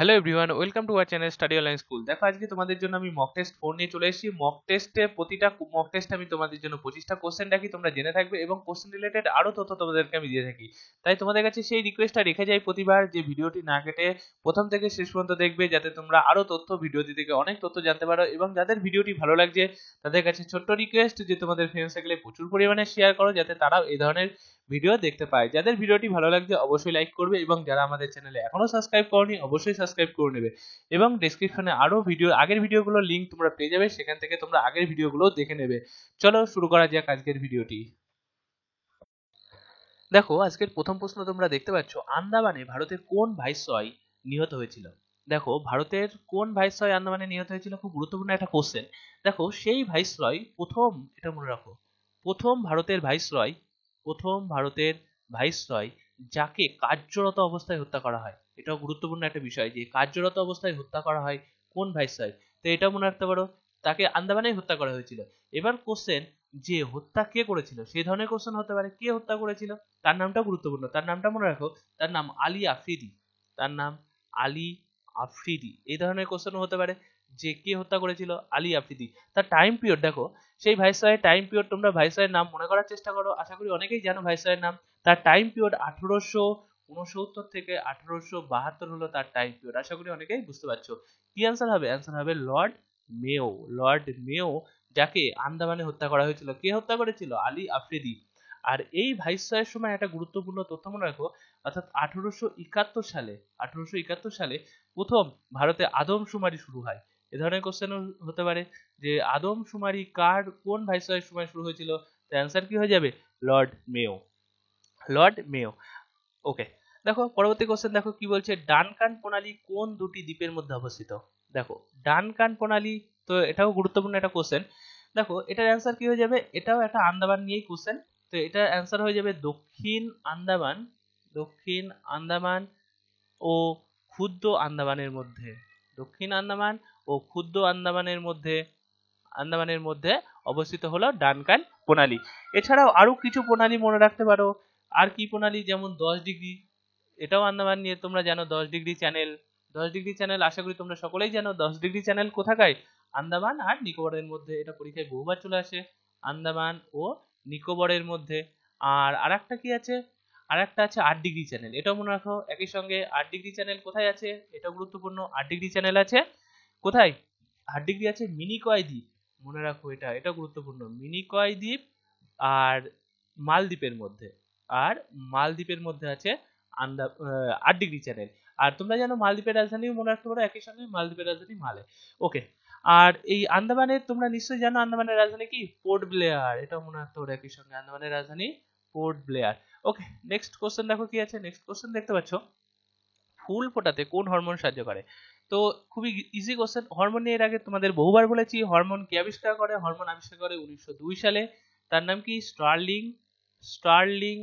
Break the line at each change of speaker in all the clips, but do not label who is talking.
Hello everyone, welcome to our channel study online school. দেখো, আজকে তোমাদের জন্য আমি মক টেস্ট 4 নিয়ে চলে এসেছি। মক টেস্টে প্রতিটা মক টেস্ট আমি তোমাদের জন্য 25টা কোশ্চেন রাখি, তোমরা জেনে থাকবে, এবং কোশ্চেন রিলেটেড আরো তথ্য তোমাদেরকে আমি দিয়ে থাকি। তাই তোমাদের কাছে সেই রিকোয়েস্টটা রেখে যাই প্রতিবার, যে ভিডিওটি না কেটে প্রথম থেকে শেষ পর্যন্ত দেখবে, যাতে তোমরা আরো তথ্য ভিডিওটি থেকে অনেক তথ্য জানতে পারো। এবং যাদের ভিডিওটি ভালো লাগছে তাদের কাছে ছোট্ট রিকোয়েস্ট যে তোমাদের ফ্রেন্ড সার্কেলে প্রচুর পরিমাণে শেয়ার করো, যাতে তারাও এই ধরনের ভিডিও দেখতে পায়। যাদের ভিডিওটি ভালো লাগছে অবশ্যই লাইক করবে, এবং যারা আমাদের চ্যানেলে এখনো সাবস্ক্রাইব করনি অবশ্যই সাবস্ক্রাইব করে নেবে। এবং ডেসক্রিপশনে আরো আগের ভিডিওগুলোর লিংক তোমরা পেয়ে যাবে, সেখান থেকে তোমরা আগের ভিডিওগুলো দেখে নেবে। চলো শুরু করা যাক আজকের ভিডিওটি। দেখো, আজকের প্রথম প্রশ্ন তোমরা দেখতে পাচ্ছ, আন্দামানে ভারতের কোন ভাইসরয় নিহত হয়েছিল? দেখো, ভারতের কোন ভাইসরয় আন্দামানে নিহত হয়েছিল, খুব গুরুত্বপূর্ণ একটা কোশ্চেন। দেখো, সেই ভাইসরয় প্রথম, এটা মনে রাখো, প্রথম ভারতের ভাইসরয়, প্রথম ভারতের ভাইসরয় যাকে কার্যরত অবস্থায় হত্যা করা হয়। এটাও গুরুত্বপূর্ণ একটা বিষয়, যে কার্যরত অবস্থায় হত্যা করা হয় কোন ভাইসরয়। তো এটাও মনে রাখতে পারো, তাকে আন্দামানেই হত্যা করা হয়েছিল। এবার কোশ্চেন, যে হত্যা কে করেছিল, সেই ধরনের কোশ্চেন হতে পারে, কে হত্যা করেছিল তার নামটা গুরুত্বপূর্ণ। তার নামটা মনে রাখো, তার নাম আলী আফ্রিদি। তার নাম আলী আফ্রিদি। এই ধরনের কোশ্চেনও হতে পারে, যে কে হত্যা করেছিল, আলী আফ্রিদি। তার টাইম পিরিয়ড দেখো, সেই ভাইসরয়ের টাইম পিরিয়ড, তোমরা ভাইসরয়ের নাম মনে করার চেষ্টা করো, আশা করি অনেকেই জানো ভাইসরয়ের নাম। তার টাইম পিরিয়ড 1869 থেকে 1872 হলো তার টাইম পিরিয়ড। আশা করি অনেকেই বুঝতে পারছো। কি অ্যান্সার হবে? অ্যান্সার হবে লর্ড মেও। লর্ড মেও, যাকে আন্দামানে হত্যা করা হয়েছিল। কে হত্যা করেছিল? আলী আফ্রিদি। আর এই ভাইসরয়ের সময় একটা গুরুত্বপূর্ণ তথ্য মনে রাখো, অর্থাৎ 1871 সালে প্রথম ভারতে আদমশুমারি শুরু হয়। এ ধরনের কোশ্চেন হতে পারে, যে আদমশুমারি কোন ভাইসরয়ের সময় শুরু হয়েছিল? অ্যান্সার কি হয়ে যাবে? লর্ড মেও। লর্ড মেও। ওকে, দেখো পরবর্তী কোশ্চেন, দেখো কি বলছে, ডানকান প্রণালী কোন দুটি দ্বীপের মধ্যে অবস্থিত? দেখো, ডানকান প্রণালী, তো এটাও গুরুত্বপূর্ণ একটা কোশ্চেন। দেখো, এটার অ্যান্সার কি হয়ে যাবে? এটাও একটা আন্দামান নিয়েই কোশ্চেন। তো এটার অ্যান্সার হয়ে যাবে দক্ষিণ আন্দামান। দক্ষিণ আন্দামান ও ক্ষুদ্র আন্দামানের মধ্যে। দক্ষিণ আন্দামান ও ক্ষুদ্র আন্দামানের মধ্যে অবস্থিত হলো ডানকান প্রণালী। এছাড়াও আরো কিছু প্রণালী মনে রাখতে পারো। আর কি প্রণালী? যেমন 10 ডিগ্রি, এটাও আন্দামান নিয়ে, তোমরা জানো 10 ডিগ্রি চ্যানেল। 10 ডিগ্রি চ্যানেল আশা করি তোমরা সকলেই জানো। 10 ডিগ্রি চ্যানেল কোথাকায়? আন্দামান আর নিকোবরের মধ্যে। এটা পরীক্ষায় বহুবার চলে আসে, আন্দামান ও নিকোবরের মধ্যে। আর আরেকটা কি আছে? আরেকটা আছে 8 ডিগ্রি চ্যানেল, এটাও মনে রাখো একই সঙ্গে। 8 ডিগ্রি চ্যানেল কোথায় আছে? এটা গুরুত্বপূর্ণ। 8 ডিগ্রি চ্যানেল আছে কোথায়? 8 ডিগ্রি আছে মিনিকয় দ্বীপ, মনে রাখো, এটা গুরুত্বপূর্ণ। মিনিকয় দ্বীপ আর মালদ্বীপের মধ্যে। আর মালদ্বীপের মধ্যে আছে 8 ডিগ্রি চ্যানেল। আর তোমরা জানো মালদ্বীপের রাজধানীও মনে রাখতে পারো একই সঙ্গে, মালদ্বীপের রাজধানী মালে। ওকে, আর এই আন্দামানের, তোমরা নিশ্চয়ই জানো আন্দামানের রাজধানী কি? Port Blair. এটাও মনে রাখতে পারো একই সঙ্গে, আন্দামানের রাজধানী পোর্ট ব্লেয়ার। ওকে, নেক্সট কোশ্চেন দেখো কি আছে। নেক্সট কোশ্চেন দেখতে পাচ্ছ, ফুল ফোটাতে কোন হরমোন সাহায্য করে? তো খুবই ইজি কোশ্চেন। হরমোন নিয়ে এর আগে তোমাদের বহুবার বলেছি। হরমোন কে আবিষ্কার করে? হরমোন আবিষ্কার করে 1902 সালে। তার নাম কি? স্টার্লিং। স্টার্লিং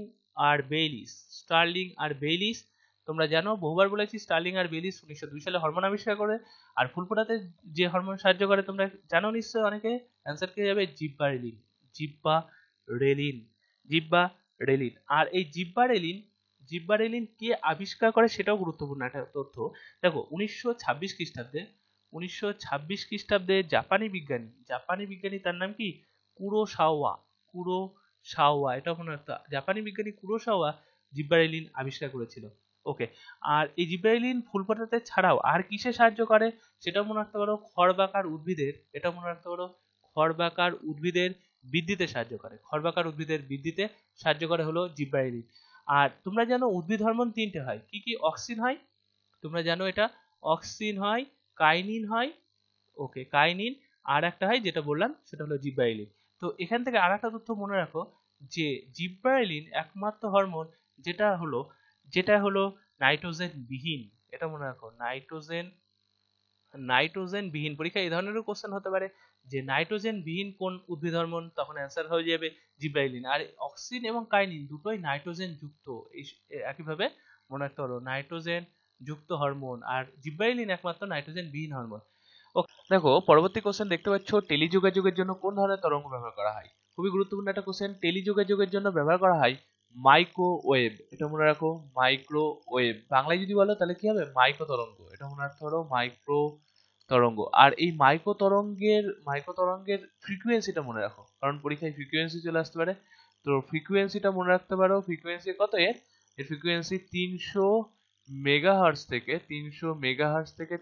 আর বেইলিস। স্টার্লিং আর বেইলিস, তোমরা জানো, বহুবার বলেছি। স্টার্লিং আর বেইলিস 1902 সালে হরমোন আবিষ্কার করে। আর ফুল ফোটাতে যে হরমোন সাহায্য করে তোমরা জানো নিশ্চয়ই অনেকে। অ্যান্সার কি যাবে? জিব্বারেলিন। জিব্বারেলিন। জিব্বারেলিন। আর এই জিব্বারেলিন কে আবিষ্কার করে সেটাও গুরুত্বপূর্ণ একটা তথ্য। দেখো, 1926 খ্রিস্টাব্দে জাপানি বিজ্ঞানী, তার নাম কি? কুরোসাওয়া। কুরোসাওয়া, এটা কোনো একটা জাপানি বিজ্ঞানী কুরোসাওয়া জিব্বারেলিন আবিষ্কার করেছিল। ওকে, আর এই জিব্বারেলিন ফুল ফোটাতে ছাড়াও আর কিসে সাহায্য করে সেটাও মনে রাখতে পারো। খড়বাকার উদ্ভিদের, এটা মনে রাখতে পারো, খড়বাকার উদ্ভিদের বৃদ্ধিতে সাহায্য করে। খড়বাকার উদ্ভিদের বৃদ্ধিতে সাহায্য করে হলো জিব্বারেলিন। আর তোমরা জানো উদ্ভিদ হরমোন 3টে হয়, কি কি? অক্সিন হয়, তোমরা জানো এটা। অক্সিন হয়, কাইনিন হয়, ওকে কাইনিন, আর একটা হয় যেটা বললাম সেটা হলো জিব্বারেলিন। তো এখান থেকে আর একটা তথ্য মনে রাখো, যে জিব্বারেলিন একমাত্র হরমোন যেটা হলো নাইট্রোজেন বিহীন। এটা মনে রাখো, নাইট্রোজেন বিহীন। পরীক্ষায় এই ধরনেরও কোশ্চেন হতে পারে, যে নাইট্রোজেন বিহীন কোন উদ্ভিদ হরমোন, তখন অ্যান্সার হয়ে যাবে জিব্রাইলিন। আর অক্সিন এবং কাইনিন দুটোই নাইট্রোজেন যুক্ত। একইভাবে মনে রাখতে পারো, নাইট্রোজেন যুক্ত হরমোন, আর জিব্রাইলিন একমাত্র নাইট্রোজেন বিহীন হরমোন। ওকে, দেখো পরবর্তী কোশ্চেন দেখতে পাচ্ছ, টেলিযোগাযোগের জন্য কোন ধরনের তরঙ্গ ব্যবহার করা হয়? খুবই গুরুত্বপূর্ণ একটা কোশ্চেন। টেলিযোগাযোগের জন্য ব্যবহার করা হয় মাইক্রোওয়েভ, এটা মনে রাখো মাইক্রোওয়েভ। বাংলায় যদি বলো তাহলে কি হবে, মাইক্রো তরঙ্গ, এটা মনে রাখতে পারো মাইক্রো তরঙ্গ। আর এই মাইক্রো তরঙ্গের ফ্রিকোয়েন্সিটা মনে রাখো, কারণ পরীক্ষায় ফ্রিকোয়েন্সি চলে আসতে পারে। তো ফ্রিকোয়েন্সিটা মনে রাখতে পারো, ফ্রিকোয়েন্সি কত এর, এর ফ্রিকোয়েন্সি 300 মেগাহার্টজ থেকে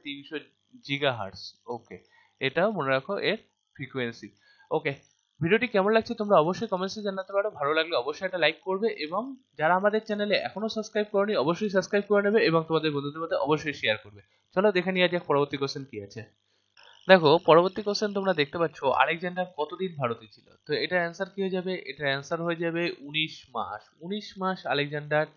300 জিগাহার্টজ। ওকে, এটাও মনে রাখো এর ফ্রিকোয়েন্সি। ওকে, ভিডিওটি কেমন লাগছে তোমরা অবশ্যই কমেন্টসে জানাতে পারো। ভালো লাগলে অবশ্যই একটা লাইক করবে, এবং যারা আমাদের চ্যানেলে এখনো সাবস্ক্রাইব করনি অবশ্যই সাবস্ক্রাইব করে নেবে, এবং তোমাদের বন্ধুদের মধ্যে অবশ্যই শেয়ার করবে। চলো দেখে নিয়ে যাক পরবর্তী কোশ্চেন কি আছে। দেখো পরবর্তী কোশ্চেন তোমরা দেখতে পাচ্ছ, আলেকজান্ডার কতদিন ভারতে ছিল। তো এটা অ্যান্সার কি হয়ে যাবে, এটা অ্যান্সার হয়ে যাবে 19 মাস। 19 মাস আলেকজান্ডার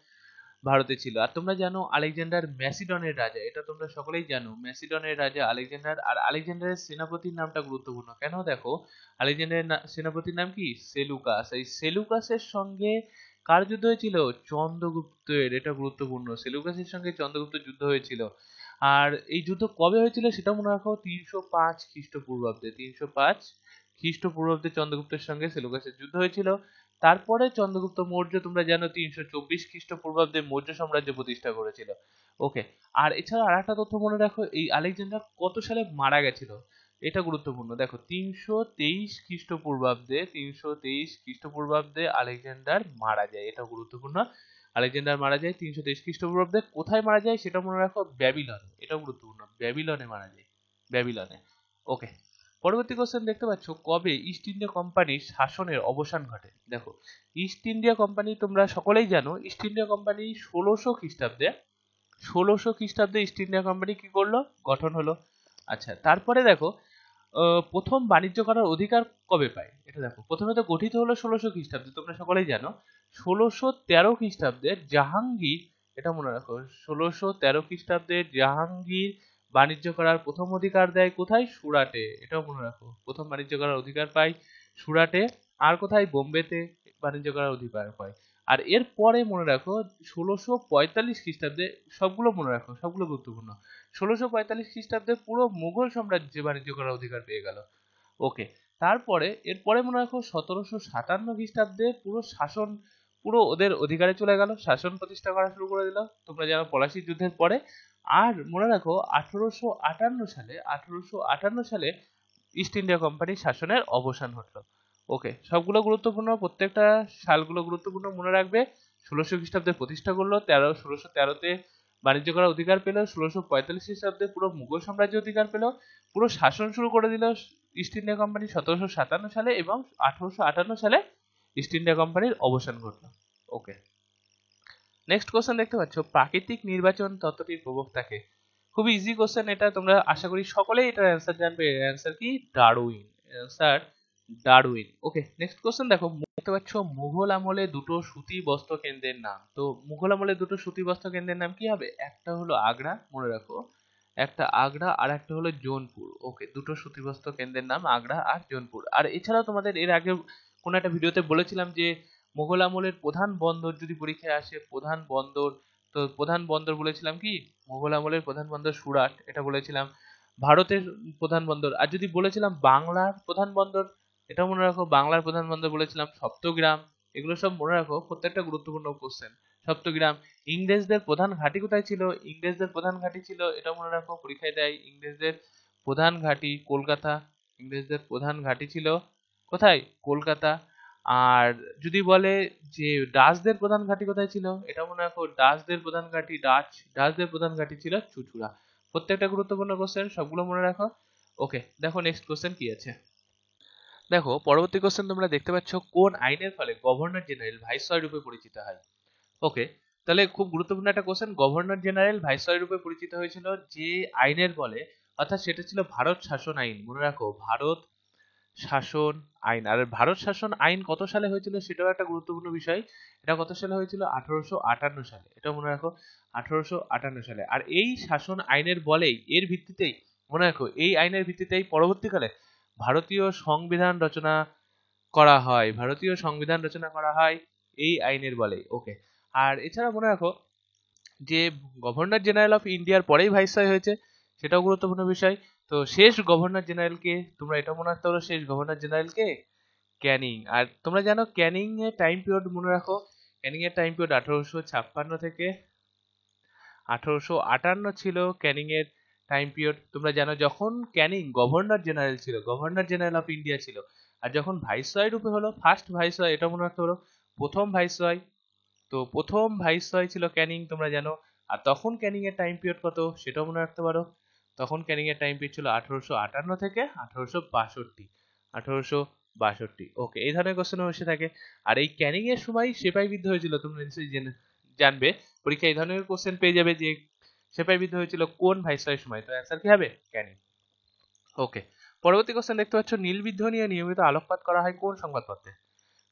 ভারতে ছিল। আর তোমরা জানো আলেকজান্ডার ম্যাসিডনের রাজা, এটা তোমরা সকলেই জানো, ম্যাসিডনের রাজা আলেকজান্ডার। আর আলেকজান্ডারের সেনাপতির নামটা গুরুত্বপূর্ণ কেন, দেখো আলেকজান্ডারের সেনাপতির নাম কি, সেলুকাস। এই সেলুকাসের সঙ্গে কার যুদ্ধ হয়েছিল, চন্দ্রগুপ্তের, এটা গুরুত্বপূর্ণ, সেলুকাসের সঙ্গে চন্দ্রগুপ্ত যুদ্ধ হয়েছিল। আর এই যুদ্ধ কবে হয়েছিল সেটা মনে রাখো, 305 খ্রিস্টপূর্বাব্দে, 305 খ্রিস্টপূর্বাব্দে চন্দ্রগুপ্তের সঙ্গে সেলুকাসের যুদ্ধ হয়েছিল। তারপরে চন্দ্রগুপ্ত মৌর্য তোমরা জানো 324 খ্রিস্টপূর্বাব্দে মৌর্য সাম্রাজ্য প্রতিষ্ঠা করেছিল। ওকে, আর এছাড়া আর একটা তথ্য মনে রাখো, এই আলেকজান্ডার কত সালে মারা গেছিল, এটা গুরুত্বপূর্ণ। দেখো 323 খ্রিস্টপূর্বাব্দে আলেকজান্ডার মারা যায়, এটা গুরুত্বপূর্ণ। আলেকজান্ডার মারা যায় 323 খ্রিস্টপূর্বাব্দে। কোথায় মারা যায় সেটা মনে রাখো, ব্যাবিলনে, এটা গুরুত্বপূর্ণ, ব্যাবিলনে মারা যায়, ব্যাবিলনে। ওকে, পরবর্তী কোশ্চেন দেখতে পাচ্ছ, কবে ইস্ট ইন্ডিয়া কোম্পানির শাসনের অবসান ঘটে। দেখো ইস্ট ইন্ডিয়া কোম্পানি তোমরা সকলেই জানো, ইস্ট ইন্ডিয়া কোম্পানি 1600 খ্রিস্টাব্দে ইস্ট ইন্ডিয়া কোম্পানি কি করলো, গঠন হলো। আচ্ছা, তারপরে দেখো প্রথম বাণিজ্য করার অধিকার কবে পায়, এটা দেখো প্রথমে তো গঠিত হলো 1600 খ্রিস্টাব্দে, তোমরা সকলেই জানো। 1613 খ্রিস্টাব্দে জাহাঙ্গীর, এটা মনে রাখো, 1613 খ্রিস্টাব্দে জাহাঙ্গীর বাণিজ্য করার প্রথম অধিকার দেয় কোথায়, সুরাটে, এটাও মনে রাখো, প্রথম বাণিজ্য করার অধিকার পায় সুরাটে। আর কোথায়, বোম্বেতে বাণিজ্য করার অধিকার পায়। আর এর পরে মনে রাখো 1645 খ্রিস্টাব্দে, সবগুলো মনে রাখো, সবগুলো গুরুত্বপূর্ণ, 1645 খ্রিস্টাব্দে পুরো মুঘল সাম্রাজ্যে বাণিজ্য করার অধিকার পেয়ে গেল। ওকে, তারপরে এরপরে মনে রাখো 1757 খ্রিস্টাব্দে পুরো ওদের অধিকারে চলে গেল, শাসন প্রতিষ্ঠা করা শুরু করে দিল, তোমরা জানো পলাশির যুদ্ধের পরে। আর মনে রাখো 1858 সালে ইস্ট ইন্ডিয়া কোম্পানির শাসনের অবসান ঘটলো। ওকে, সবগুলো গুরুত্বপূর্ণ, প্রত্যেকটা সালগুলো গুরুত্বপূর্ণ মনে রাখবে। 1600 খ্রিস্টাব্দে প্রতিষ্ঠা করলো, 1613-তে বাণিজ্য করার অধিকার পেল, 1645 খ্রিস্টাব্দে পুরো মুঘল সাম্রাজ্য অধিকার পেল, পুরো শাসন শুরু করে দিল ইস্ট ইন্ডিয়া কোম্পানি 1757 সালে, এবং 1858 সালে ইস্ট ইন্ডিয়া কোম্পানির অবসান ঘটলো। ওকে, নেক্সট কোশ্চেন দেখতে পাচ্ছ, প্রাকৃতিক নির্বাচন তত্ত্বটির প্রবক্তাকে। খুবই ইজি কোশ্চেন এটা, তোমরা আশা করি সকলেই এটার অ্যান্সার জানবে। এর অ্যান্সার কি, ডারউইন, অ্যান্সার ডারউইন। ওকে, নেক্সট কোশ্চেন দেখো, দেখতে পাচ্ছ মুঘল আমলে দুটো সুতি বস্ত্র কেন্দ্রের নাম। তো মুঘল আমলে দুটো সুতি বস্ত্র কেন্দ্রের নাম কি হবে, একটা হলো আগ্রা, মনে রাখো, একটা আগ্রা, আর একটা হলো জৌনপুর। ওকে, দুটো সুতি বস্ত্র কেন্দ্রের নাম আগ্রা আর জৌনপুর। আর এছাড়াও তোমাদের এর আগে কোনো একটা ভিডিওতে বলেছিলাম যে মুঘল আমলের প্রধান বন্দর যদি পরীক্ষায় আসে, প্রধান বন্দর, তো প্রধান বন্দর বলেছিলাম কি, মুঘল আমলের প্রধান বন্দর সুরাট, এটা বলেছিলাম। ভারতের প্রধান বন্দর, আর যদি বলেছিলাম বাংলার প্রধান বন্দর, এটা মনে রাখো, বাংলার প্রধান বন্দর বলেছিলাম সপ্তগ্রাম। এগুলো সব মনে রাখো, প্রত্যেকটা গুরুত্বপূর্ণ কোশ্চেন। সপ্তগ্রাম। ইংরেজদের প্রধান ঘাঁটি কোথায় ছিল, ইংরেজদের প্রধান ঘাঁটি ছিল, এটা মনে রাখো, পরীক্ষায় দেয়, ইংরেজদের প্রধান ঘাঁটি কলকাতা, ইংরেজদের প্রধান ঘাঁটি ছিল কোথায়, কলকাতা। আর যদি বলে যে ডাচদের প্রধান ঘাঁটি কোথায় ছিল, এটা মনে রাখো, ডাচদের প্রধান ঘাঁটি ছিল চুঁচুড়া। প্রত্যেকটা গুরুত্বপূর্ণ কোশ্চেন, সবগুলো মনে রাখো। ওকে, দেখো নেক্সট কোশ্চেন কি আছে। দেখো পরবর্তী কোশ্চেন তোমরা দেখতে পাচ্ছ, কোন আইনের ফলে গভর্নর জেনারেল ভাইসরয় রূপে পরিচিত হয়। ওকে, তাহলে খুব গুরুত্বপূর্ণ একটা কোশ্চেন, গভর্নর জেনারেল ভাইসরয় রূপে পরিচিত হয়েছিল যে আইনের বলে, অর্থাৎ সেটা ছিল ভারত শাসন আইন, মনে রাখো, ভারত শাসন আইন। আর ভারত শাসন আইন কত সালে হয়েছিল সেটাও একটা গুরুত্বপূর্ণ বিষয়, এটা কত সালে হয়েছিল, 1858 সালে, এটা মনে রাখো, 1858 সালে। আর এই শাসন আইনের বলেই, এর ভিত্তিতেই, মনে রাখো, এই আইনের ভিত্তিতেই পরবর্তীকালে ভারতীয় সংবিধান রচনা করা হয়, ভারতীয় সংবিধান রচনা করা হয় এই আইনের বলে। ওকে, আর এছাড়া মনে রাখো যে গভর্নর জেনারেল অফ ইন্ডিয়ার পরেই ভাইসরয় হয়েছে, সেটাও গুরুত্বপূর্ণ বিষয়। তো শেষ গভর্নর জেনারেলকে, তোমরা এটা মনে রাখতে পারো, শেষ গভর্নর জেনারেলকে ক্যানিং। আর তোমরা জানো ক্যানিং এর টাইম পিরিয়ড মনে রাখো, ক্যানিং এর টাইম পিরিয়ড 1856 থেকে 1858 ছিল ক্যানিং এর টাইম পিরিয়ড। তোমরা জানো যখন ক্যানিং গভর্নর জেনারেল ছিল, গভর্নর জেনারেল অফ ইন্ডিয়া ছিল, আর যখন ভাইসরয় রূপে হলো, ফার্স্ট ভাইসরয়, এটা মনে রাখতে হলো, প্রথম ভাইসরয়, তো প্রথম ভাইসরয় ছিল ক্যানিং, তোমরা জানো। আর তখন ক্যানিং এর টাইম পিরিয়ড কত সেটাও মনে রাখতে পারো। তখন ক্যানিং এর টাইম পিরিয়ড ছিল 1858 থেকে 1862। 1862। ওকে, এই ধরনের কোশ্চেন এসে থাকে। আর এই ক্যানিং এর সময় সেপাই বিদ্রোহ হয়েছিল, তোমরা নিশ্চয়ই জানবে, পরীক্ষায় এই ধরনের কোশ্চেন পেয়ে যাবে যে সেপাই বিদ্রোহ হয়েছিল কোন ভাইসরয়ের সময়, তো অ্যান্সার কি হবে? ক্যানিং। ওকে, পরবর্তী কোশ্চেন দেখতে পাচ্ছ, নীল বিদ্রোহ নিয়ে নিয়মিত আলোকপাত করা হয় কোন সংবাদপত্রে?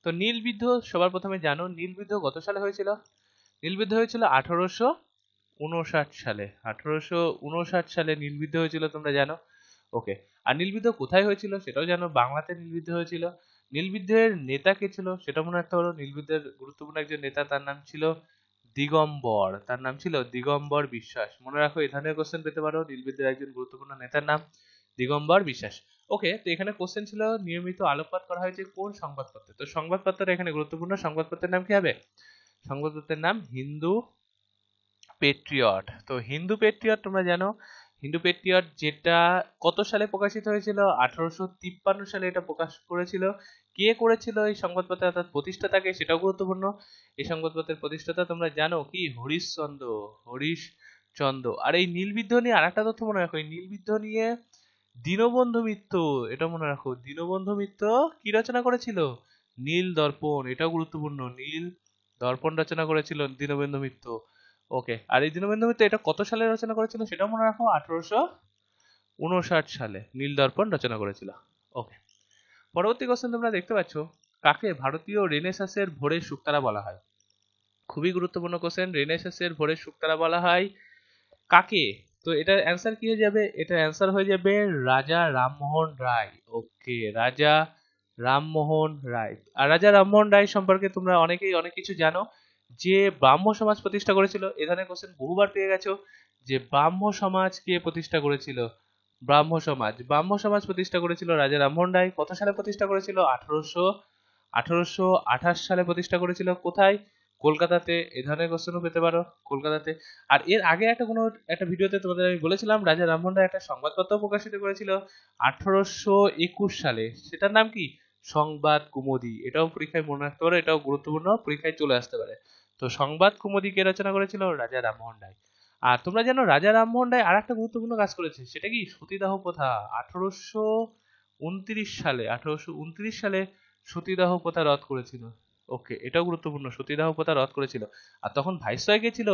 তো নীল বিদ্রোহ সবার প্রথমে জানো, নীল বিদ্রোহ কত সালে হয়েছিল? নীল বিদ্রোহ হয়েছিল 1859 সালে। 1859 সালে নীল বিদ্রোহ হয়েছিল, তোমরা জানো। ওকে, আর নীল বিদ্রোহ কোথায় হয়েছিল সেটাও জানো, বাংলাতে নীল বিদ্রোহ হয়েছিল। নীল বিদ্রোহের নেতা কে ছিল সেটা মনে রাখতে পারো। নীল বিদ্রোহের গুরুত্বপূর্ণ একজন নেতা, তার নাম ছিল দিগম্বর, তার নাম ছিল দিগম্বর বিশ্বাস। মনে রাখো, এই ধরনের কোশ্চেন পেতে পারো, নীল বিদ্রোহের একজন গুরুত্বপূর্ণ নেতার নাম দিগম্বর বিশ্বাস। ওকে, তো এখানে কোশ্চেন ছিল নিয়মিত আলোকপাত করা হয়েছে কোন সংবাদপত্রে? তো সংবাদপত্রটা এখানে গুরুত্বপূর্ণ, সংবাদপত্রের নাম কি হবে? সংবাদপত্রের নাম হিন্দু পেট্রিয়ট। তো হিন্দু পেট্রিয়ট তোমরা জানো, হিন্দু পেট্রিয়ট যেটা কত সালে প্রকাশিত হয়েছিল? 1853 সালে এটা প্রকাশ করেছিল। কে করেছিল এই সংবাদপত্র, অর্থাৎ প্রতিষ্ঠাতাকে, সেটাও গুরুত্বপূর্ণ। এই সংবাদপত্রের প্রতিষ্ঠাতা তোমরা জানো কি? হরিশচন্দ্র। হরিশচন্দ্র। আর এই নীল বিদ্রোহ নিয়ে আরেকটা তথ্য মনে রাখো, এই নীল বিদ্রোহ নিয়ে দীনবন্ধু মিত্র, এটা মনে রাখো, দীনবন্ধু মিত্র কি রচনা করেছিল? নীল দর্পণ। এটাও গুরুত্বপূর্ণ, নীল দর্পণ রচনা করেছিল দীনবন্ধু মিত্র। ওকে, আর এই দীনবন্ধু মিত্র এটা কত সালে রচনা করেছিল সেটাও মনে রাখো, 1859 সালে নীল দর্পণ রচনা করেছিল। ওকে, পরবর্তী কোশ্চেন তোমরা দেখতে পাচ্ছ, কাকে ভারতীয় রেনেসাঁসের ভোরের শুকতারা বলা হয়? খুবই গুরুত্বপূর্ণ কোশ্চেন, রেনেসাঁসের ভোরের শুকতারা বলা হয় কাকে? তো এটার অ্যান্সার কি হয়ে যাবে? এটার অ্যান্সার হয়ে যাবে রাজা রামমোহন রায়। ওকে, রাজা রামমোহন রায়। আর রাজা রামমোহন রায় সম্পর্কে তোমরা অনেকেই অনেক কিছু জানো, যে ব্রাহ্ম সমাজ প্রতিষ্ঠা করেছিল। এ ধরনের কোশ্চেন বহুবার পেয়ে গেছো, যে ব্রাহ্ম সমাজ কে প্রতিষ্ঠা করেছিল? ব্রাহ্ম সমাজ প্রতিষ্ঠা করেছিল রাজা রামমোহন রায়। কত সালে প্রতিষ্ঠা করেছিল? 1828 সালে প্রতিষ্ঠা করেছিল। কোথায়? কলকাতাতে। এ ধরনের কোশ্চেনও পেতে পারো, কলকাতাতে। আর এর আগে একটা ভিডিওতে তোমাদের আমি বলেছিলাম রাজা রামমোহন রায় একটা সংবাদপত্র প্রকাশিত করেছিল 1821 সালে, সেটার নাম কি? সংবাদ কুমুদি। এটাও পরীক্ষায় মনে রাখতে পারো, এটাও গুরুত্বপূর্ণ, পরীক্ষায় চলে আসতে পারে। তো সংবাদ কুমুদি কে রচনা করেছিল? রাজা রামমোহন রায়। আর তোমরা জানো রাজা রামমোহন রায় আর একটা গুরুত্বপূর্ণ কাজ করেছে, সেটা কি? সতীদাহ প্রথা। 1829 সালে সতীদাহ প্রথা রদ করেছিল। ওকে, এটাও গুরুত্বপূর্ণ, সতীদাহ প্রথা রদ করেছিল। আর তখন ভাইসরয় কে ছিল?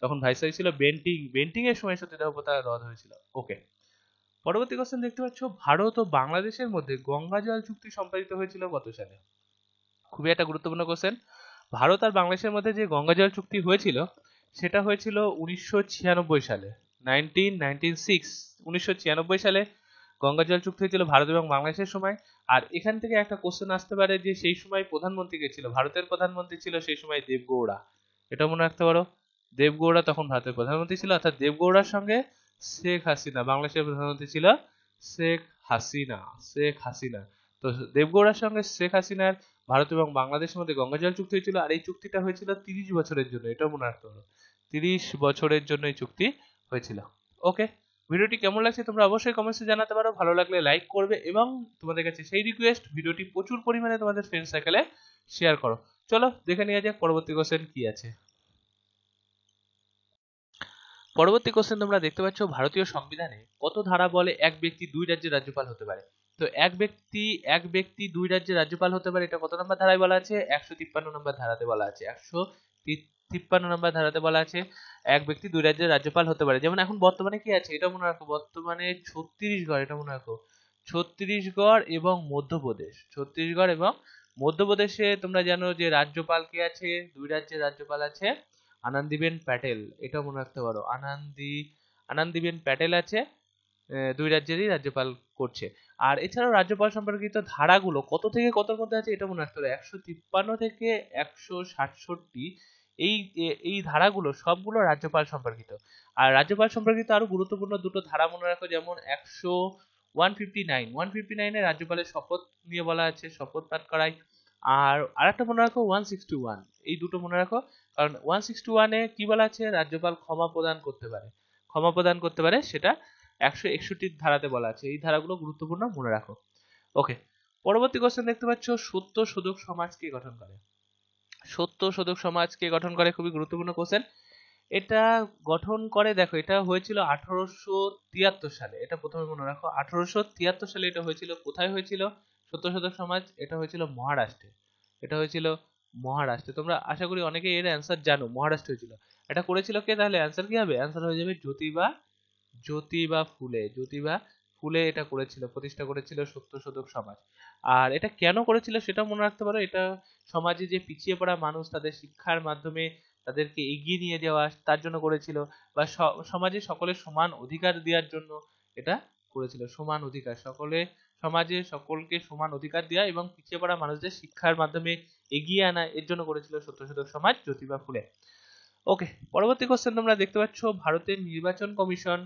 তখন ভাইসরয় ছিল বেন্টিং। বেন্টিং এর সময় সতীদাহ প্রথা রদ হয়েছিল। ওকে, পরবর্তী কোশ্চেন দেখতে পাচ্ছ, ভারত ও বাংলাদেশের মধ্যে গঙ্গা জল চুক্তি সম্পাদিত হয়েছিল কত সালে? খুবই একটা গুরুত্বপূর্ণ কোশ্চেন। ভারত আর বাংলাদেশের মধ্যে যে গঙ্গা জল চুক্তি হয়েছিল সেটা হয়েছিল 1996 সালে। 1996 সালে গঙ্গা জল চুক্তি হয়েছিল ভারত এবং বাংলাদেশের সময়। আর এখান থেকে একটা কোশ্চেন আসতে পারে যে সেই সময় প্রধানমন্ত্রী কে ছিল? ভারতের প্রধানমন্ত্রী ছিল সেই সময় দেবগৌড়া। এটা মনে রাখতে পারো, দেবগৌড়া তখন ভারতের প্রধানমন্ত্রী ছিল। অর্থাৎ দেবগৌড়ার সঙ্গে শেখ হাসিনা, বাংলাদেশের প্রধানমন্ত্রী ছিল শেখ হাসিনা। শেখ হাসিনা। তো দেবগৌড়ার সঙ্গে শেখ হাসিনার ভারত এবং বাংলাদেশের মধ্যে গঙ্গা জল চুক্তি হয়েছিল। আর এই চুক্তিটা হয়েছিল 30 বছরের জন্য, এটাও মনে রাখতে পারো, 30 বছরের জন্য এই চুক্তি হয়েছিল। ওকে, ভিডিওটি কেমন লাগছে তোমরা অবশ্যই কমেন্টসে জানাতে পারো। ভালো লাগলে লাইক করবে, এবং তোমাদের কাছে সেই রিকোয়েস্ট, ভিডিওটি প্রচুর পরিমাণে তোমাদের ফ্রেন্ড সার্কেলে শেয়ার করো। চলো দেখে নেওয়া যাক পরবর্তী কোশ্চেন কি আছে। পরবর্তী কোশ্চেন তোমরা দেখতে পাচ্ছ, ভারতীয় সংবিধানে কত ধারা বলে এক ব্যক্তি দুই রাজ্যের রাজ্যপাল হতে পারে? তো এক ব্যক্তি দুই রাজ্যের রাজ্যপাল হতে পারে, এটা কত নম্বর ধারায় বলা আছে? 153 নম্বর ধারাতে বলা আছে। 153 নম্বর ধারাতে বলা আছে এক ব্যক্তি দুই রাজ্যের রাজ্যপাল হতে পারে। যেমন এখন বর্তমানে কি আছে এটা মনে রাখো, বর্তমানে ছত্তিশগড়, এটা মনে রাখো, ছত্তিশগড় এবং মধ্যপ্রদেশ। ছত্তিশগড় এবং মধ্যপ্রদেশে তোমরা জানো যে রাজ্যপাল কে আছে? দুই রাজ্যের রাজ্যপাল আছে আনন্দীবেন প্যাটেল। এটা মনে রাখতে পারো, আনন্দীবেন প্যাটেল আছে, দুই রাজ্যেরই রাজ্যপাল করছে। আর এছাড়াও রাজ্যপাল সম্পর্কিত ধারাগুলো কত থেকে কতর মধ্যে আছে এটা মনে রাখতে হবে, 153 থেকে 167। এই ধারাগুলো সবগুলো রাজ্যপাল সম্পর্কিত। আর রাজ্যপাল সম্পর্কিত আরো গুরুত্বপূর্ণ দুটো ধারা মনে রাখো, যেমন 159 এ রাজ্যপালের শপথ নিয়ে বলা আছে, শপথ পাঠ করায়। আর আরেকটা মনে রাখো 161, এই দুটো মনে রাখো, কারণ 161-এ কি বলা আছে, রাজ্যপাল ক্ষমা প্রদান করতে পারে, ক্ষমা প্রদান করতে পারে, সেটা 161 ধারাতে বলা আছে। এই ধারাগুলো গুরুত্বপূর্ণ, মনে রাখো। ওকে, পরবর্তী কোশ্চেন দেখতে পাচ্ছ, সত্য শোধক সমাজ কে গঠন করে? সত্য শোধক সমাজ কে গঠন করে, খুবই গুরুত্বপূর্ণ কোশ্চেন। এটা গঠন করে, দেখো এটা হয়েছিল 1873 সালে, এটা প্রথমে মনে রাখো, 1873 সালে এটা হয়েছিল। কোথায় হয়েছিল সত্য শোধক সমাজ? এটা হয়েছিল মহারাষ্ট্রে, এটা হয়েছিল মহারাষ্ট্রে। তোমরা আশা করি অনেকে এর অ্যান্সার জানো, মহারাষ্ট্রে হয়েছিল। এটা করেছিল কে? তাহলে অ্যান্সার কি হবে? অ্যান্সার হয়ে যাবে জ্যোতিবা ফুলে। জ্যোতিবা ফুলে এটা করেছিল, প্রতিষ্ঠা করেছিল সত্য শোধক সমাজ। আর এটা কেন করেছিল সেটা মনে রাখতে পারো, এটা সমাজে যে পিছিয়ে পড়া মানুষ, তাদের শিক্ষার মাধ্যমে তাদেরকে এগিয়ে নিয়ে যাওয়া, তার জন্য করেছিল। বা সমাজে সকলের সমান অধিকার দেওয়ার জন্য এটা করেছিল। সমান অধিকার, সমাজে সকলকে সমান অধিকার দেওয়া এবং পিছিয়ে পড়া মানুষদের শিক্ষার মাধ্যমে এগিয়ে আনা, এর জন্য করেছিল সত্যশোধক সমাজ, জ্যোতিবা ফুলে। ওকে, পরবর্তী কোশ্চেন তোমরা দেখতে পাচ্ছ, ভারতের নির্বাচন কমিশন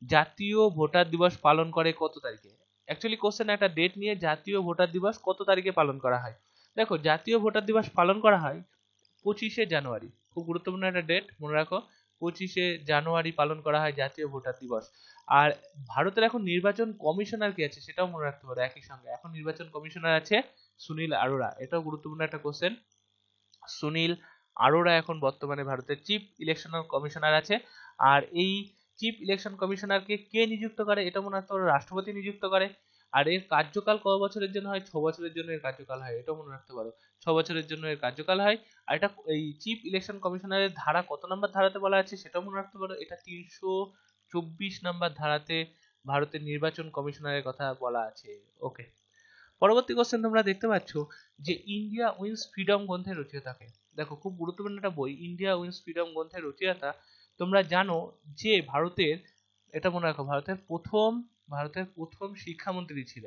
জাতীয় ভোটার দিবস পালন করে কত তারিখে? অ্যাকচুয়ালি কোশ্চেন একটা ডেট নিয়ে, জাতীয় ভোটার দিবস কত তারিখে পালন করা হয়। দেখো, জাতীয় ভোটার দিবস পালন করা হয় 25শে জানুয়ারি। খুব গুরুত্বপূর্ণ একটা ডেট, মনে রাখো, 25শে জানুয়ারি পালন করা হয় জাতীয় ভোটার দিবস। আর ভারতের এখন নির্বাচন কমিশনার কে আছে সেটাও মনে রাখতে পারো একই সঙ্গে। এখন নির্বাচন কমিশনার আছে সুনীল আরোরা, এটাও গুরুত্বপূর্ণ একটা কোশ্চেন। সুনীল আরোরা এখন বর্তমানে ভারতের চিফ ইলেকশন কমিশনার আছে। আর এই চিফ ইলেকশন কমিশনারকে কে নিযুক্ত করে? এটা মনে রাখতে পারো, রাষ্ট্রপতি নিযুক্ত করে। আর এর কার্যকাল কত বছরের জন্য হয়? 6 বছরের জন্য এর কার্যকাল হয়, এটাও মনে রাখতে পারো, 6 বছরের জন্য এর কার্যকাল হয়। আর এটা এই চিফ ইলেকশন কমিশনারের ধারা কত নম্বর ধারাতে বলা আছে সেটাও মনে রাখতে পারো, এটা 324 নম্বর ধারাতে ভারতের নির্বাচন কমিশনারের কথা বলা আছে। ওকে, পরবর্তী কোশ্চেন তোমরা দেখতে পাচ্ছ যে ইন্ডিয়া উইন্স ফ্রিডম গ্রন্থের রচয়িতাকে। দেখো, খুব গুরুত্বপূর্ণ একটা বই, ইন্ডিয়া উইন্স ফ্রিডম গ্রন্থের রচয়িতা। তোমরা জানো যে ভারতের, এটা মনে রাখো, ভারতের প্রথম শিক্ষামন্ত্রী ছিল।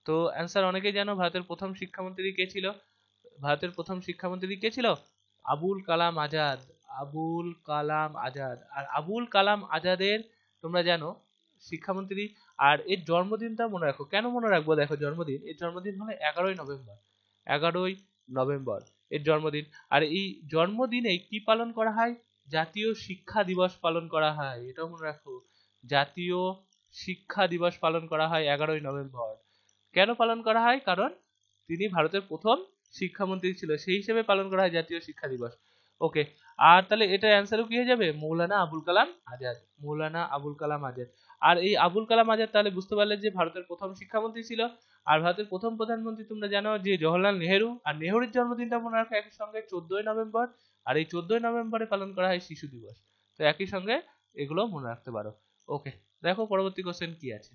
তো অ্যান্সার অনেকেই জানো, ভারতের প্রথম শিক্ষামন্ত্রী কে ছিল? ভারতের প্রথম শিক্ষামন্ত্রী কে ছিল? আবুল কালাম আজাদ। আবুল কালাম আজাদ। আর আবুল কালাম আজাদের তোমরা জানো শিক্ষামন্ত্রী। আর এর জন্মদিনটা মনে রাখো, কেন মনে রাখবো? দেখো, এর জন্মদিন হলো 11ই নভেম্বর। 11ই নভেম্বর এর জন্মদিন। আর এই জন্মদিনে কি পালন করা হয়? জাতীয় শিক্ষা দিবস পালন করা হয়, এটাও মনে রাখো, জাতীয় শিক্ষা দিবস পালন করা হয় 11ই নভেম্বর। কেন পালন করা হয়? কারণ তিনি ভারতের প্রথম শিক্ষামন্ত্রী ছিল, সেই হিসেবে পালন করা হয় জাতীয় শিক্ষা দিবস। ওকে, আর তাহলে এটার অ্যান্সারও কি হয়ে যাবে? মৌলানা আবুল কালাম আজাদ। মৌলানা আবুল কালাম আজাদ। আর এই আবুল কালাম আজাদ, তাহলে বুঝতে পারলে যে ভারতের প্রথম শিক্ষামন্ত্রী ছিল। আর ভারতের প্রথম প্রধানমন্ত্রী তোমরা জানো যে জওহরলাল নেহেরু। আর নেহেরুর জন্মদিনটা মনে রাখো একই সঙ্গে 14ই নভেম্বর। আর এই 14ই নভেম্বরে পালন করা হয় শিশু দিবস। তো একই সঙ্গে এগুলো মনে রাখতে পারো। ওকে, দেখো পরবর্তী কোশ্চেন কি আছে।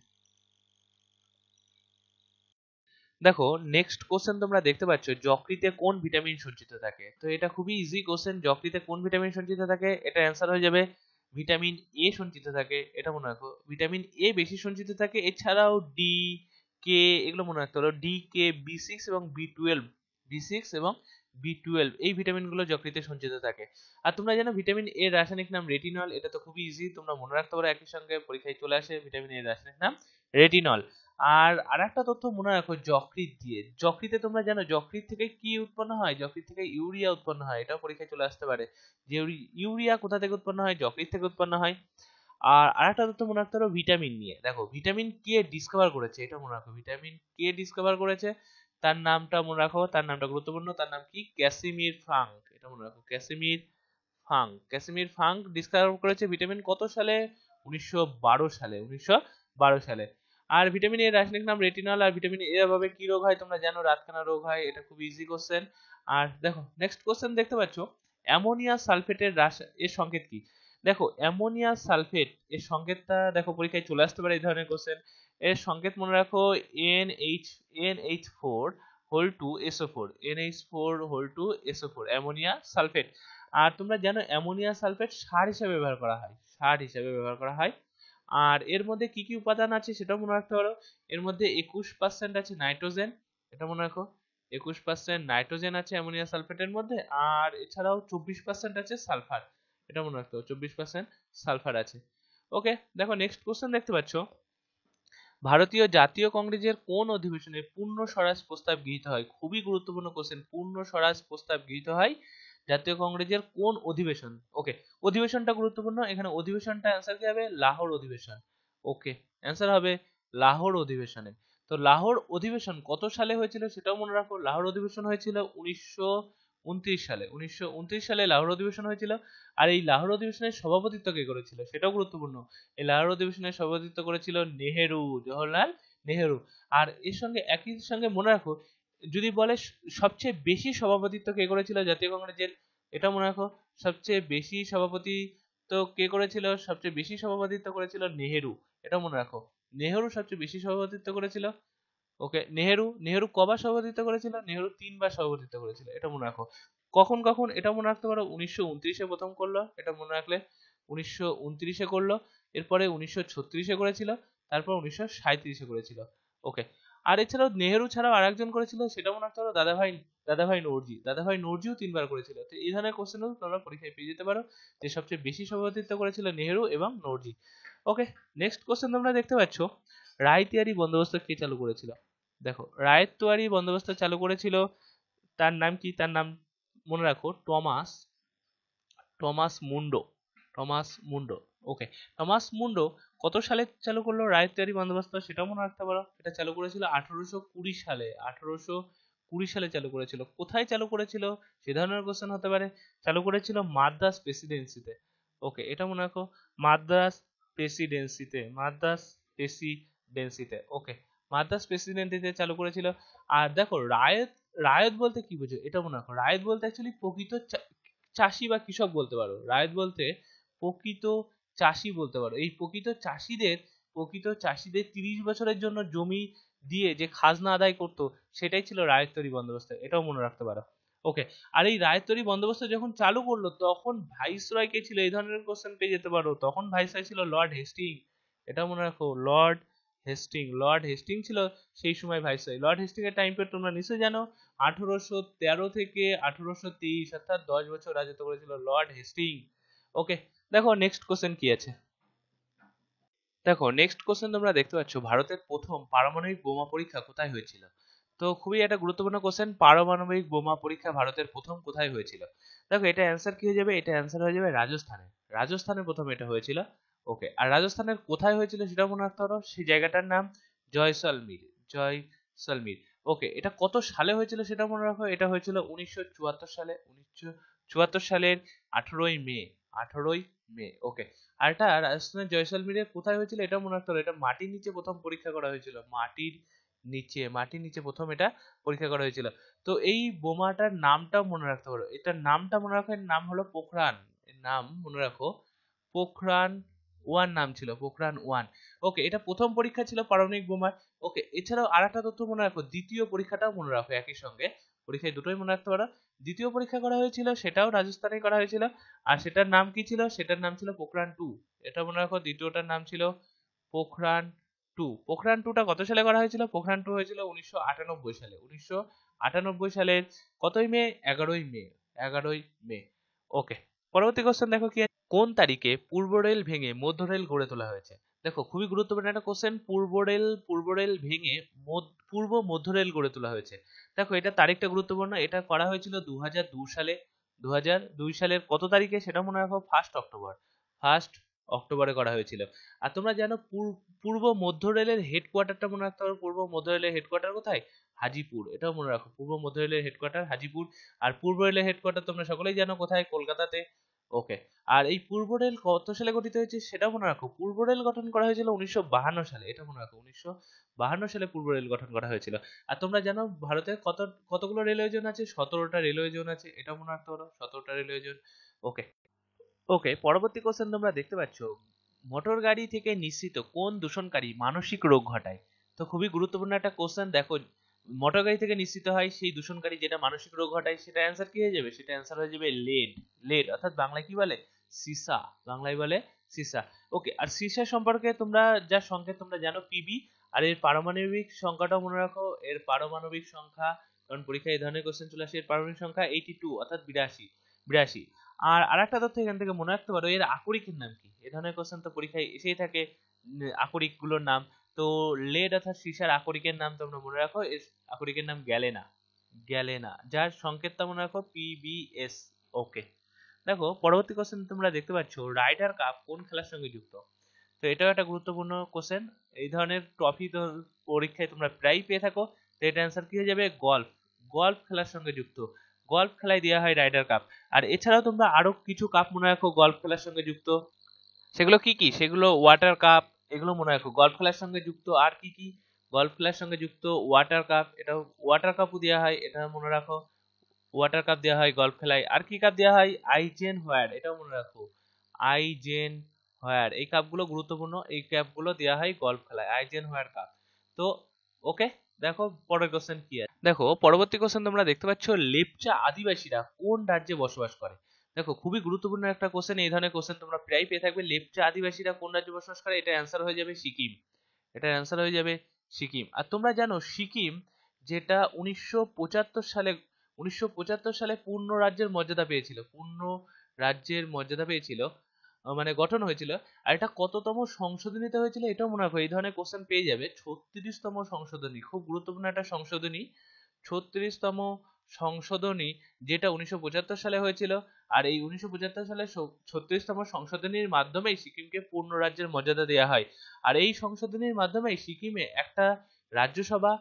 দেখো, নেক্সট কোশ্চেন তোমরা দেখতে পাচ্ছ, যকৃতে কোন ভিটামিন সঞ্চিত থাকে? তো এটা খুবই ইজি কোশ্চেন, যকৃতে কোন ভিটামিন সঞ্চিত থাকে, এটা অ্যান্সার হয়ে যাবে ভিটামিন এ সঞ্চিত থাকে। এটা মনে রাখো, ভিটামিন এ বেশি সঞ্চিত থাকে। এছাড়াও ডি, কে, এগুলো মনে রাখতে হলো, ডি, কে, বি6 এবং বি12 এই ভিটামিনগুলো যকৃতে সঞ্চিত থাকে। আর তোমরা জানো ভিটামিন এর রাসায়নিক নাম রেটিনল, এটা তো খুবই ইজি, তোমরা মনে রাখতে পারো, একই সঙ্গে পরীক্ষায় চলে আসে ভিটামিন এর রাসায়নিক নাম রেটিনল। আর আরেকটা তথ্য মনে রাখো, যকৃৎ দিয়ে, যকৃতে তোমরা জানো যকৃৎ থেকে কি উৎপন্ন হয়? যকৃৎ থেকে ইউরিয়া উৎপন্ন হয়, এটাও পরীক্ষায় চলে আসতে পারে যে ইউরিয়া কোথা থেকে উৎপন্ন হয়? যকৃৎ থেকে উৎপন্ন হয়। আর আরেকটা তথ্য মনে রাখতে পারো ভিটামিন নিয়ে। দেখো, ভিটামিন কে ডিসকভার করেছে? এটা মনে রাখো, ভিটামিন কে ডিসকভার করেছে, তার নামটা মনে রাখো, তার নামটা গুরুত্বপূর্ণ, তার নাম কি? Casimir funk. এটা মনে রাখো, ক্যাসিমির ফাঙ্ক ডিসকভার করেছে ভিটামিন কত সালে? 1912 সালে, 1912 সালে। আর ভিটামিন এর রাসায়নিক নাম রেটিনল। আর ভিটামিন এর অভাবে কি রোগ হয়? তোমরা জানো রাতকানা রোগ হয়, এটা খুব ইজি কোশ্চেন। আর দেখো, নেক্সট কোশ্চেন দেখতে পাচ্ছ, অ্যামোনিয়া সালফেটের এর সংকেত কি? দেখো, অ্যামোনিয়া সালফেট এর সংকেতটা দেখো পরীক্ষায় চলে আসতে পারে এই ধরনের কোশ্চেন। এর সংকেত মনে রাখো, NH4 অ্যামোনিয়া সালফেট। আর তোমরা জানো অ্যামোনিয়া সালফেট সার হিসেবে ব্যবহার করা হয়, আর এর মধ্যে কি কি উপাদান আছে সেটাও মনে রাখতে পারো। এর মধ্যে 21% আছে নাইট্রোজেন, এটা মনে রাখো, 21% নাইট্রোজেন আছে অ্যামোনিয়া সালফেটের মধ্যে। আর এছাড়াও 24% আছে সালফার, এটা মনে রাখতে হবে, 24% সালফার আছে। ওকে, দেখো নেক্সট কোশ্চেন দেখতে পাচ্ছ, ভারতীয় জাতীয় কংগ্রেসের কোন অধিবেশনে পূর্ণ স্বরাজ প্রস্তাব গৃহীত হয়? খুবই গুরুত্বপূর্ণ কোশ্চেন। পূর্ণ স্বরাজ প্রস্তাব গৃহীত হয় জাতীয় কংগ্রেসের কোন অধিবেশন? ওকে, অধিবেশনটা গুরুত্বপূর্ণ। এখানে অধিবেশনটা অ্যান্সার কি হবে? লাহোর অধিবেশন। ওকে, অ্যান্সার হবে লাহোর অধিবেশনে। তো লাহোর অধিবেশন কত সালে হয়েছিল সেটাও মনে রাখো। লাহোর অধিবেশন হয়েছিল 1929 সালে। 1929 সালে লাহোর অধিবেশন হয়েছিল। আর এই লাহোর অধিবেশনের সভাপতিত্ব কে করেছিল সেটাও গুরুত্বপূর্ণ। এই লাহোর অধিবেশনের সভাপতিত্ব করেছিল নেহেরু, জওহরলাল নেহেরু। আর এর সঙ্গে একই সঙ্গে মনে রাখো, যদি বলে সবচেয়ে বেশি সভাপতিত্ব কে করেছিল জাতীয় কংগ্রেসের, এটা মনে রাখো, সবচেয়ে বেশি সভাপতিত্ব কে করেছিল? সবচেয়ে বেশি সভাপতিত্ব করেছিল নেহেরু। এটা মনে রাখো, নেহেরু সবচেয়ে বেশি সভাপতিত্ব করেছিল। ওকে, নেহেরু কবার সভাপতিত্ব করেছিল? নেহেরু 3বার সভাপতিত্ব করেছিল, এটা মনে রাখো। কখন কখন এটা মনে রাখতে পারো, 1929-এ প্রথম করলো, এটা মনে রাখলে 1929-এ করলো, এরপরে 1936-এ করেছিল, তারপর 1937-এ করেছিল। ওকে, আর এছাড়াও নেহেরু ছাড়াও আরেকজন করেছিল, সেটা মনে রাখতে পারো, দাদাভাই নওরোজি। দাদাভাই নওরোজিও 3বার করেছিল। তো এই ধরনের কোশ্চেনও তোমরা পরীক্ষায় পেয়ে যেতে পারো, যে সবচেয়ে বেশি সভাপতিত্ব করেছিল নেহেরু এবং নওরোজি। ওকে, নেক্সট কোশ্চেন তোমরা দেখতে পাচ্ছ, রায়তিয়ারি বন্দোবস্ত কে চালু করেছিল? দেখো, রায়তওয়ারি বন্দোবস্ত চালু করেছিল, তার নাম কি? তার নাম মনে রাখো, Tomas Mundo. Tomas Mundo. Okay, Tomas Mundo কত সালে চালু করলো রায়তওয়ারি বন্দোবস্ত সেটাও মনে রাখতে পারো। এটা চালু করেছিল 1820 সালে। 1820 সালে চালু করেছিল। কোথায় চালু করেছিল সে ধরনের কোশ্চেন হতে পারে। চালু করেছিল মাদ্রাজ প্রেসিডেন্সিতে। ওকে, এটা মনে রাখো, মাদ্রাজ প্রেসিডেন্সিতে। ওকে, মাদ্রাজ প্রেসিডেন্সিতে চালু করেছিল। আর দেখো, রায়ত বলতে কি বোঝো এটা মনে রাখো। রায়ত বলতে অ্যাকচুয়ালি প্রকৃত চাষি বা কৃষক বলতে পারো। রায়ত বলতে প্রকৃত চাষি বলতে পারো। এই প্রকৃত চাষিদের 30 বছরের জন্য জমি দিয়ে যে খাজনা আদায় করতো, সেটাই ছিল রায়তওয়ারি বন্দোবস্ত, এটাও মনে রাখতে পারো। ওকে, আর এই রায়তওয়ারি বন্দোবস্ত যখন চালু করলো, তখন ভাইসরয় কে ছিল? এই ধরনের কোশ্চেন পেয়ে যেতে পারো। তখন ভাইসরয় ছিল লর্ড হেস্টিং, এটা মনে রাখো, লর্ড হেস্টিং ছিল সেই সময় ভাইসরয়। লর্ড হেস্টিং এর টাইম পিরিয়ড তোমরা নিশ্চয়ই জানো, 1813 থেকে 1823, অর্থাৎ 10 বছর রাজত্ব করেছিল লর্ড হেস্টিং। ওকে, দেখো নেক্সট কোশ্চেন কি আছে। দেখো, নেক্সট কোশ্চেন তোমরা দেখতে পাচ্ছ, ভারতের প্রথম পারমাণবিক বোমা পরীক্ষা কোথায় হয়েছিল? তো খুবই একটা গুরুত্বপূর্ণ কোশ্চেন, পারমাণবিক বোমা পরীক্ষা ভারতের প্রথম কোথায় হয়েছিল? দেখো, এটা অ্যান্সার কি হয়ে যাবে? এটা অ্যান্সার হয়ে যাবে রাজস্থানে। রাজস্থানে প্রথম এটা হয়েছিল। ওকে, আর রাজস্থানের কোথায় হয়েছিল সেটাও মনে রাখতে পারো। সেই জায়গাটার নাম জয়সলমীর। ওকে, এটা কত সালে হয়েছিল সেটা মনে রাখো। এটা হয়েছিল 1974 সালে। 1974 সালের 18ই মে। 18ই মে। ওকে, আর এটা রাজস্থানের জয়সলমীরে কোথায় হয়েছিল এটা মনে রাখতে হবে। এটা মাটির নিচে প্রথম পরীক্ষা করা হয়েছিল। মাটির নিচে প্রথম এটা পরীক্ষা করা হয়েছিল। তো এই বোমাটার নামটাও মনে রাখতে পারো। এটার নামটা মনে রাখো, এর নাম হলো পোখরান। এর নাম মনে রাখো, পোখরান 1 নাম ছিল, পোখরান 1। ওকে, এটা প্রথম পরীক্ষা ছিল পারমাণবিক বোমার। ওকে, এছাড়াও আর একটা তথ্য মনে রাখো, দ্বিতীয় পরীক্ষাটাও মনে রাখো একই সঙ্গে। পরীক্ষায় দুটোই মনে রাখতে পারো। দ্বিতীয় পরীক্ষা করা হয়েছিল, সেটাও রাজস্থানে করা হয়েছিল। আর সেটার নাম কি ছিল? সেটার নাম ছিল পোখরান 2। এটা মনে রাখো, দ্বিতীয়টার নাম ছিল পোখরান 2। পোখরান 2টা কত সালে করা হয়েছিল? পোখরান 2 হয়েছিল 1998 সালে। 1998 সালের কতই মে? 11ই মে। 11ই মে। ওকে, পরবর্তী কোশ্চেন দেখো কি আছে? কোন তারিখে পূর্ব রেল ভেঙে মধ্য রেল গড়ে তোলা হয়েছে? দেখো, খুবই গুরুত্বপূর্ণ একটা কোশ্চেন। পূর্ব রেল ভেঙে পূর্ব মধ্য রেল গড়ে তোলা হয়েছে। দেখো, এটা তারিখটা গুরুত্বপূর্ণ। এটা করা হয়েছিল 2002 সালে। 2002 সালের কত তারিখে সেটা মনে রাখো, 1 অক্টোবর। 1 অক্টোবরে করা হয়েছিল। আর তোমরা জানো পূর্ব মধ্য রেলের হেডকোয়ার্টারটা মনে রাখতে হবে। পূর্ব মধ্য রেলের হেডকোয়ার্টার কোথায়? হাজিপুর। এটাও মনে রাখো, পূর্ব মধ্য রেলের হেডকোয়ার্টার হাজিপুর। আর পূর্ব রেলের হেডকোয়ার্টার তোমরা সকলেই জানো কোথায়? কলকাতাতে। ওকে, আর এই পূর্ব রেল কত সালে গঠিত হয়েছে সেটাও মনে রাখো। পূর্ব রেল গঠন করা হয়েছিল 1952 সালে। এটা মনে রাখো, 1952 সালে পূর্ব রেল গঠন করা হয়েছিল। আর তোমরা জানো ভারতের কতগুলো রেলওয়ে জোন আছে? 17টা রেলওয়ে জোন আছে, এটাও মনে রাখতে পারো, 17টা রেলওয়ে জোন। ওকে, ওকে, পরবর্তী কোশ্চেন তোমরা দেখতে পাচ্ছ, মোটর গাড়ি থেকে নিঃসৃত কোন দূষণকারী মানসিক রোগ ঘটায়? তো খুবই গুরুত্বপূর্ণ একটা কোশ্চেন। দেখো, মোটর গাড়ি থেকে নিঃসৃত হয় সেই দূষণকারী যেটা মানসিক রোগ ঘটায়, সেটা অ্যান্সার কি হয়ে যাবে? সেটা অ্যান্সার হয়ে যাবে লেড, অর্থাৎ বাংলায় কি বলে? সীসা। বাংলায় বলে সীসা। ওকে, আর সীসা সম্পর্কে তোমরা যা সংকেত তোমরা জানো, পিবি। আর এর পারমাণবিক সংখ্যাটাও মনে রাখো। এর পারমাণবিক সংখ্যা, কারণ পরীক্ষায় এই ধরনের কোশ্চেন চলে আসে, এর পারমাণবিক সংখ্যা 82, অর্থাৎ 82। আর আরেকটা তথ্য এখান থেকে মনে রাখতে পারো, এর আকরিকের নাম কি? এ ধরনের কোশ্চেন তো পরীক্ষায় এসেই থাকে, আকরিক গুলোর নাম। তো লেড অর্থাৎ সীসার আকরিকের নাম তোমরা মনে রাখো, আকরিকের নাম গ্যালেনা, গ্যালেনা, যার সংকেতটা মনে রাখো PBS। ওকে, দেখো পরবর্তী কোশ্চেন তোমরা দেখতে পাচ্ছ রাইডার কাপ কোন খেলার সঙ্গে যুক্ত। তো এটাও একটা গুরুত্বপূর্ণ কোশ্চেন, এই ধরনের ট্রফি তো পরীক্ষায় তোমরা প্রায় পেয়ে থাকো। তো এটা অ্যান্সার কি হয়ে যাবে, গল্ফ, গল্ফ খেলার সঙ্গে যুক্ত, গল্ফ খেলায় দেওয়া হয় রাইডার কাপ। আর এছাড়াও তোমরা আরো কিছু কাপ মনে রাখো গল্ফ খেলার সঙ্গে যুক্ত, সেগুলো কি কি, সেগুলো ওয়াটার কাপ, এগুলো মনে রাখো গল্ফ খেলার সঙ্গে যুক্ত। আর কি কি গল্ফ খেলার সঙ্গে যুক্ত, ওয়াটার কাপ, এটাও ওয়াটার কাপও দেওয়া হয়, এটা মনে রাখো, ওয়াটার কাপ দেওয়া হয় গল্ফ খেলায়। আর কি কাপ দেওয়া হয়, আইজেন হোয়ার, এটাও মনে রাখো, আইজেন হোয়ার, এই কাপগুলো গুরুত্বপূর্ণ, এই কাপগুলো দেওয়া হয় গল্ফ খেলায়, আইজেন হোয়ার কাপ। তো ওকে, দেখো পরের কোশ্চেন কি আছে, দেখো পরবর্তী কোশ্চেন তোমরা দেখতে পাচ্ছ লেপচা আদিবাসীরা কোন রাজ্যে বসবাস করে। দেখো খুবই গুরুত্বপূর্ণ একটা কোশ্চেন, এই ধরনের কোশ্চেন তোমরা প্রায় পেয়ে থাকবে। লেপচা আদিবাসীরা কোন রাজ্যে বসবাস করে, এটা অ্যান্সার হয়ে যাবে সিকিম, এটা অ্যান্সার হয়ে যাবে সিকিম। আর তোমরা জানো সিকিম যেটা 1975 সালে, 1975 সালে পূর্ণ রাজ্যের মর্যাদা পেয়েছিল, পূর্ণ রাজ্যের মর্যাদা পেয়েছিল, মানে গঠন হয়েছিল। আর এটা কততম সংশোধনীতে হয়েছিল এটাও মনে রাখো, এই ধরনের কোশ্চেন পেয়ে যাবে। 36তম সংশোধনী, খুব গুরুত্বপূর্ণ একটা সংশোধনী, 36তম সংশোধনী, যেটা 1975 সালে হয়েছিল। আর এই 1975 সালে 36তম সংশোধনীর মাধ্যমেই সিকিমকে পূর্ণ রাজ্যের মর্যাদা দেওয়া হয়। আর এই সংশোধনীর মাধ্যমে সিকিমে একটা রাজ্যসভা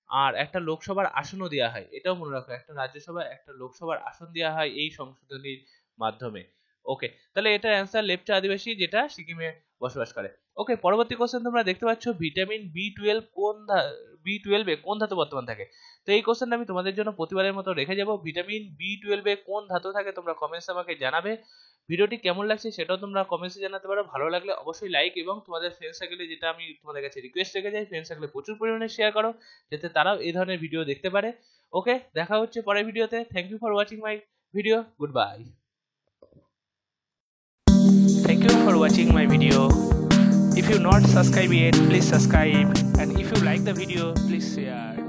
আর একটা লোকসভার আসনও দেওয়া হয়, এটাও মনে রাখো, একটা রাজ্যসভা একটা লোকসভার আসন দেওয়া হয় এই সংশোধনীর মাধ্যমে। ওকে, তাহলে এটা অ্যান্সার লেপচা আদিবাসী যেটা সিকিমে বসবাস করে। ওকে, পরবর্তী কোশ্চেন তোমরা দেখতে পাচ্ছ ভিটামিন B12 B12 এ কোন ধাতু বর্তমান থাকে। তো এই কোশ্চেনটা আমি তোমাদের জন্য প্রতিবারের মতো রেখে যাব, ভিটামিন B12 এ কোন ধাতু থাকে তোমরা কমেন্টসে আমাকে জানাবে। ভিডিওটি কেমন লাগছে সেটাও তোমরা কমেন্টসে জানাতে পারো, ভালো লাগলে অবশ্যই লাইক, এবং তোমাদের ফ্রেন্ড সার্কেলে, যেটা আমি তোমাদের কাছে রিকোয়েস্ট রেখে যাই, ফ্রেন্ড সার্কেলে প্রচুর পরিমাণে শেয়ার করো যাতে তারাও এই ধরনের ভিডিও দেখতে পারে। ওকে, দেখা হচ্ছে পরের ভিডিওতে। Thank you for watching my video. Goodbye.
Thank you for watching my video. If you not subscribe yet, please subscribe, and if you like the video, please share.